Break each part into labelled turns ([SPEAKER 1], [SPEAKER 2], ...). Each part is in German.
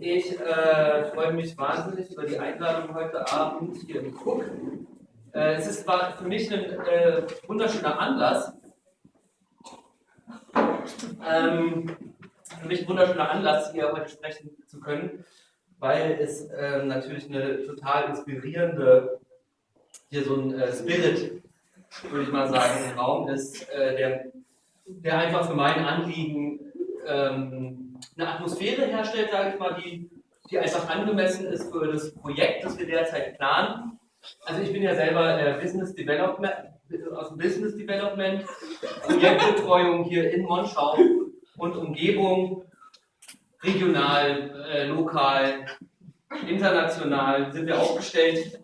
[SPEAKER 1] Ich freue mich wahnsinnig über die Einladung heute Abend hier im Cook. War für mich ein wunderschöner Anlass. Hier heute sprechen zu können, weil es natürlich eine total inspirierende, hier so ein Spirit, würde ich mal sagen, im Raum ist, der einfach für mein Anliegen eine Atmosphäre herstellt, sage ich mal, die einfach angemessen ist für das Projekt, das wir derzeit planen. Also ich bin ja selber aus dem Business Development, Projektbetreuung hier in Monschau und Umgebung, regional, lokal, international sind wir aufgestellt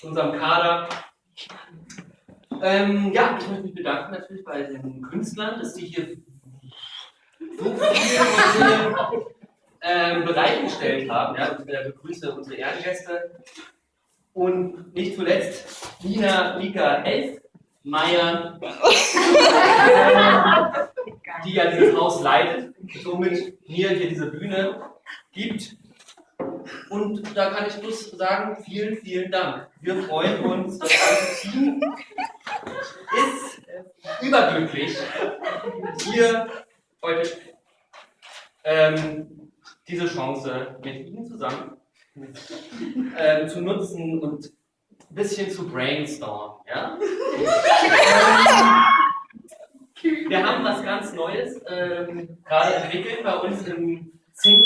[SPEAKER 1] in unserem Kader. Ich möchte mich bedanken natürlich bei den Künstlern, dass die hier so viele bereitgestellt haben. Ja, und ich begrüße unsere Ehrengäste und nicht zuletzt Mika Elfmeier, die ja dieses Haus leitet, somit mir hier diese Bühne gibt. Und da kann ich bloß sagen, vielen, vielen Dank. Wir freuen uns, das ganze Team ist überglücklich, hier heute diese Chance mit Ihnen zusammen zu nutzen und ein bisschen zu brainstormen. Ja? Wir haben was ganz Neues gerade entwickelt bei uns im Zink.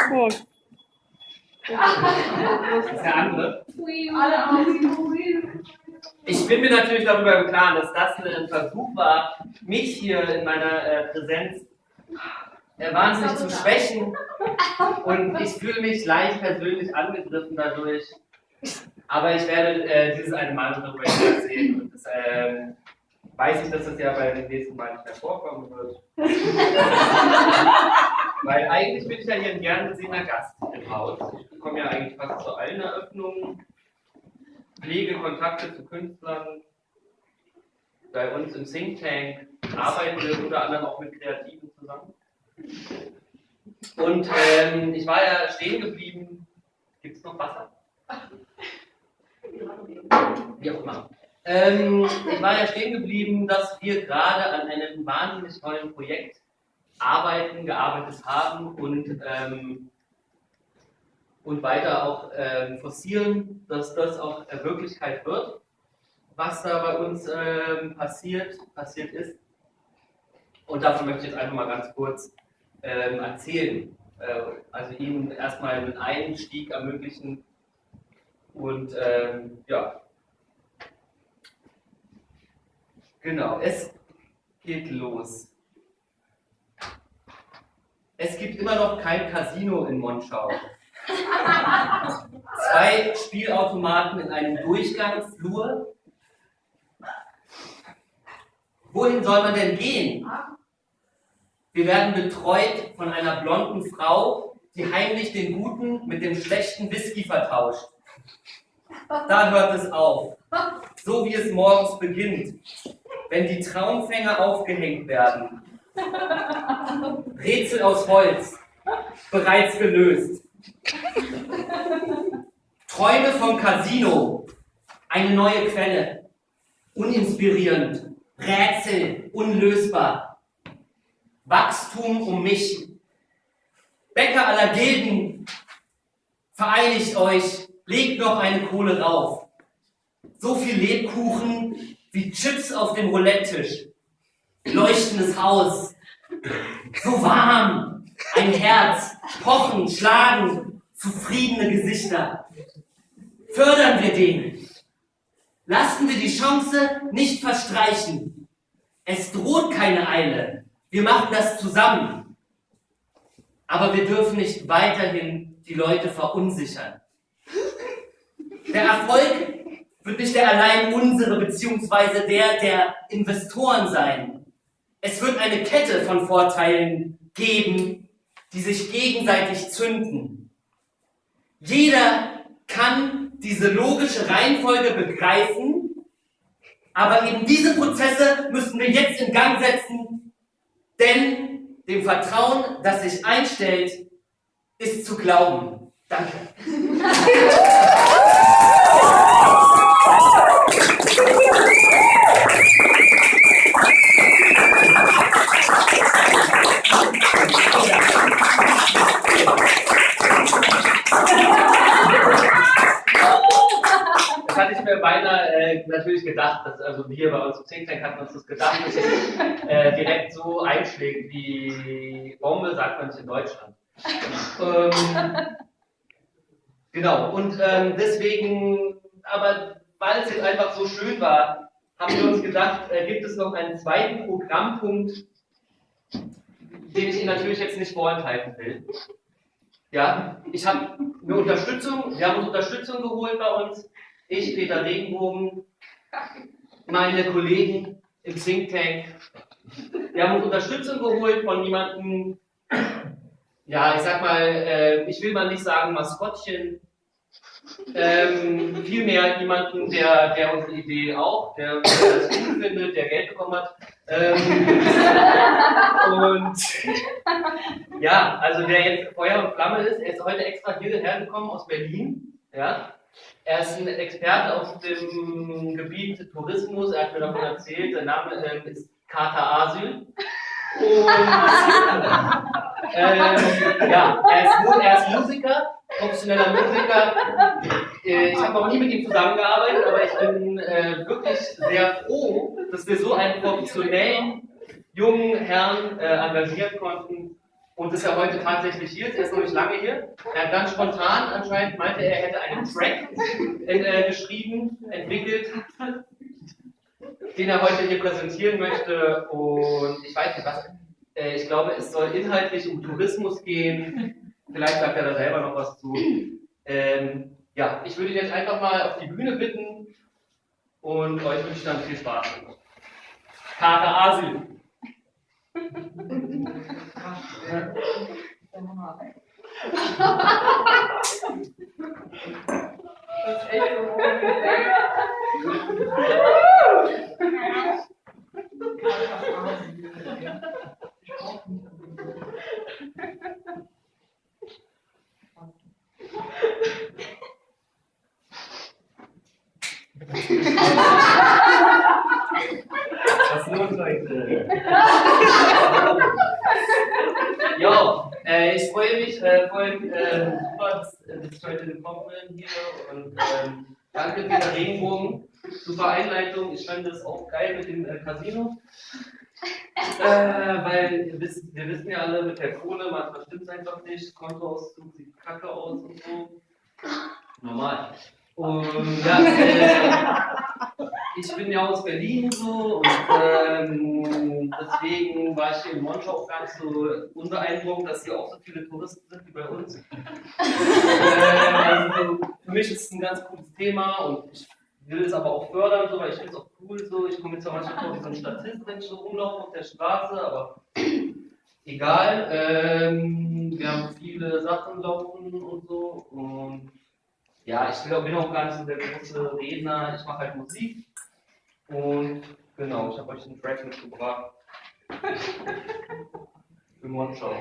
[SPEAKER 2] Cool.
[SPEAKER 1] Das ist der andere. Ich bin mir natürlich darüber im Klaren, dass das ein Versuch war, mich hier in meiner Präsenz wahnsinnig zu schwächen. Und ich fühle mich leicht persönlich angegriffen dadurch. Aber ich werde dieses eine Mal darüber erzählen. Und das, weiß ich, dass das ja bei den nächsten Mal nicht mehr vorkommen wird. Weil eigentlich bin ich ja hier ein gern gesehener Gast im Haus. Ich komme ja eigentlich fast zu allen Eröffnungen, pflege Kontakte zu Künstlern. Bei uns im Think Tank arbeiten wir unter anderem auch mit Kreativen zusammen. Und ich war ja stehen geblieben. Gibt es noch Wasser? Wie auch immer. Ich war ja stehen geblieben, dass wir gerade an einem wahnsinnig tollen Projekt gearbeitet haben und weiter auch forcieren, dass das auch Wirklichkeit wird, was da bei uns passiert ist. Und davon möchte ich jetzt einfach mal ganz kurz erzählen. Also Ihnen erstmal einen Einstieg ermöglichen und Genau, es geht los. Es gibt immer noch kein Casino in Monschau. 2 Spielautomaten in einem Durchgangsflur. Wohin soll man denn gehen? Wir werden betreut von einer blonden Frau, die heimlich den guten mit dem schlechten Whisky vertauscht. Da hört es auf. So wie es morgens beginnt, wenn die Traumfänger aufgehängt werden. Rätsel aus Holz, bereits gelöst. Träume vom Casino, eine neue Quelle. Uninspirierend, Rätsel, unlösbar. Wachstum um mich. Bäcker aller Gilden, vereinigt euch, legt noch eine Kohle rauf. So viel Lebkuchen wie Chips auf dem Roulette-Tisch. Leuchtendes Haus. So warm. Ein Herz. Pochen, schlagen. Zufriedene Gesichter. Fördern wir den. Lassen wir die Chance nicht verstreichen. Es droht keine Eile. Wir machen das zusammen. Aber wir dürfen nicht weiterhin die Leute verunsichern. Der Erfolg
[SPEAKER 3] wird nicht der allein unsere bzw. der Investoren sein. Es wird eine Kette von Vorteilen geben, die sich gegenseitig zünden. Jeder kann diese logische Reihenfolge begreifen, aber eben diese Prozesse müssen wir jetzt in Gang setzen, denn dem Vertrauen, das sich einstellt, ist zu glauben. Danke.
[SPEAKER 1] Das hatte ich mir beinahe natürlich gedacht, dass also wir bei uns im Think Tank hatten uns das gedacht, dass es direkt so einschlägt wie Bombe, sagt man es in Deutschland. Genau, und deswegen, aber weil es jetzt einfach so schön war, haben wir uns gedacht, gibt es noch einen zweiten Programmpunkt, den ich Ihnen natürlich jetzt nicht vorenthalten will. Ja, ich habe eine Unterstützung, wir haben uns Unterstützung geholt bei uns. Ich, Peter Regenbogen, meine Kollegen im Think Tank. Wir haben uns Unterstützung geholt von jemandem, ja, ich sag mal, ich will mal nicht sagen Maskottchen, vielmehr jemanden, der unsere Idee auch, der das gut findet, der Geld bekommen hat. Und ja, also der jetzt Feuer und Flamme ist, er ist heute extra hierher gekommen aus Berlin. Ja. Er ist ein Experte auf dem Gebiet Tourismus, er hat mir davon erzählt, sein Name ist Kater Asyl. Und ja, er ist Musiker, professioneller Musiker. Ich habe noch nie mit ihm zusammengearbeitet, aber ich bin wirklich sehr froh, dass wir so einen professionellen jungen Herrn engagieren konnten. Und dass er heute tatsächlich hier ist, er ist noch nicht lange hier. Er hat ganz spontan anscheinend meinte, er hätte einen Track geschrieben, entwickelt, den er heute hier präsentieren möchte. Und ich weiß nicht was, ich glaube, es soll inhaltlich um Tourismus gehen. Vielleicht sagt er da selber noch was zu. Ja, ich würde ihn jetzt einfach mal auf die Bühne bitten und euch wünsche ich dann viel Spaß. Kater Asyl.
[SPEAKER 4] Das ist echt so
[SPEAKER 1] Was los, Leute? Jo, ich freue mich voll super, dass ich heute gekommen bin hier und danke Peter Regenbogen, super Einleitung. Ich fand das auch geil mit dem Casino, weil wir wissen ja alle mit der Kohle, manchmal stimmt es einfach nicht, Kontoauszug sieht kacke aus und so. Normal. Und ja, ich bin ja aus Berlin so und deswegen war ich hier in Monschau auch gar nicht so unbeeindruckt, dass hier auch so viele Touristen sind wie bei uns. Also für mich ist es ein ganz cooles Thema und ich will es aber auch fördern, so, weil ich finde es auch cool so. Ich komme jetzt auch manchmal vor wie so ein Statist, wenn ich so rumlaufe auf der Straße, aber egal. Wir haben viele Sachen laufen und so und ja, ich bin auch gar nicht so der große Redner, ich mache halt Musik und genau, ich habe euch einen Track mitgebracht für Monschau.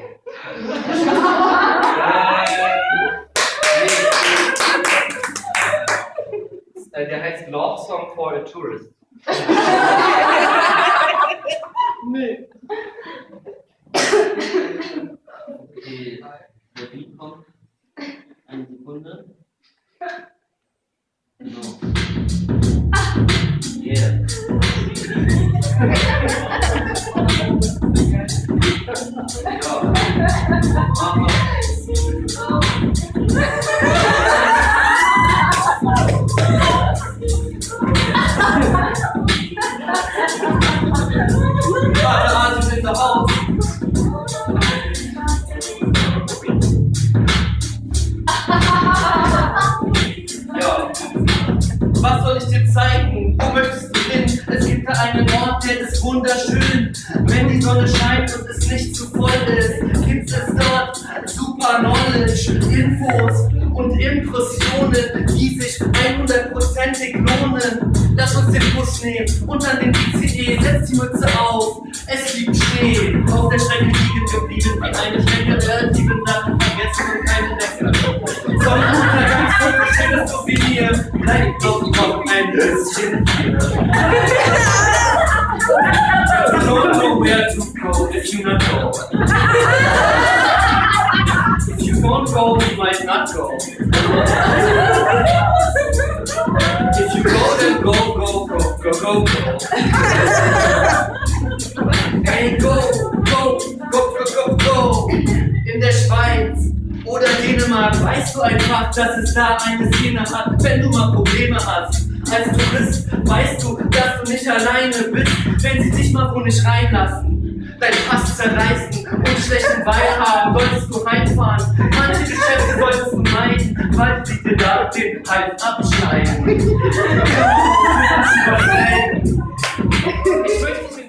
[SPEAKER 1] Der heißt Love Song for a Tourist. Nee. Okay, der Beat kommt. Eine Sekunde. Genau. Yeah. Was soll soll ich dir zeigen? Wo möchtest du hin? Es gibt da einen Ort, der ist wunderschön. Wenn die Sonne scheint und es nicht zu voll ist, gibt es dort super Knowledge, Infos und Impressionen, die sich 100%ig lohnen. Lass uns den Bus nehmen und dann den ICE, setz die Mütze auf, es liegt Schnee. Auf der Strecke liegen geblieben, wie eine Schnecke, die Sachen vergessen und keine Decke. Sonnenuntergangsfoto, schönes Souvenir, bleibt doch noch ein bisschen hier. You don't know where to go if you not go. If you don't go, you might not go. If you go, then go, go, go, go, go, go. Hey, go, go, go, go, go, go. In der Schweiz oder Dänemark weißt du einfach, dass es da eine Szene hat, wenn du mal Probleme hast. Als Tourist weißt du, dass du nicht alleine bist, wenn sie dich mal wo nicht reinlassen. Dein Pass zerreißen und schlechten Wein haben, solltest du heimfahren. Manche Geschäfte solltest du meiden, weil sie dir da den Hals abschneiden. Ich möchte dich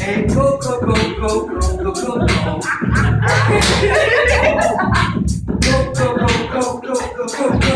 [SPEAKER 1] Hey, go, go, go, go, go, go, go, go. Go, go, go, go, go, go, go, go.